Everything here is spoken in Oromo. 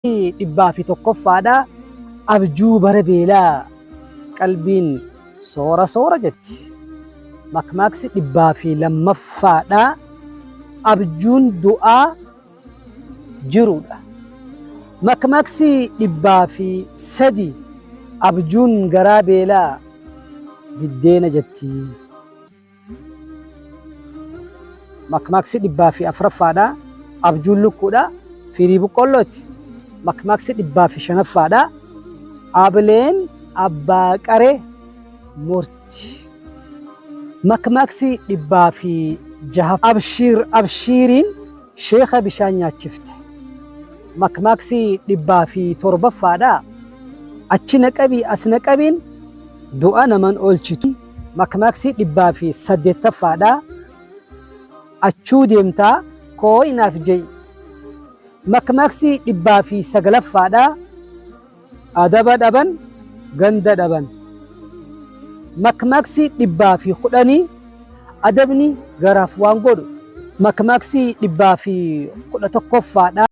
dhibbaa fi tokkoffaadha. Abjuu bara beelaa qalbiin soora soora jetti. Makmaksi dhibbaa fi lammaffaadha. Abjuun du'aa jiruudha. Makmaksi dhibbaa fi sadi abjuun garaa beelaa biddeena jetti. Makmaksi dhibbaa fi afuraffaadha. Abjuun lukkuudha. Firii boqqollooti. Makmaksi dhibbaa fi shanaffaadha. Ableen abbaa qaree murti. Makmaksi dhibbaa fi jaha abshiiriin sheekha bishaan nyaachifte. Makmaksi dhibbaa fi torbaffaadha. Achi naqabii as naqabiin du'a naman oolchitu. Makmaksi dhibbaa fi saddeettaffaadha. Achuu deemtaa kooyinaaf je'i. Makmaksi dhibbaa fi sagalaffaadha. Adaba dhaban ganda dhaban. Makmaksi dhibbaa fi kudhanii adabni garaaf waan godhu. Makmaksi dhibbaa fi kudha tokkoffaadha.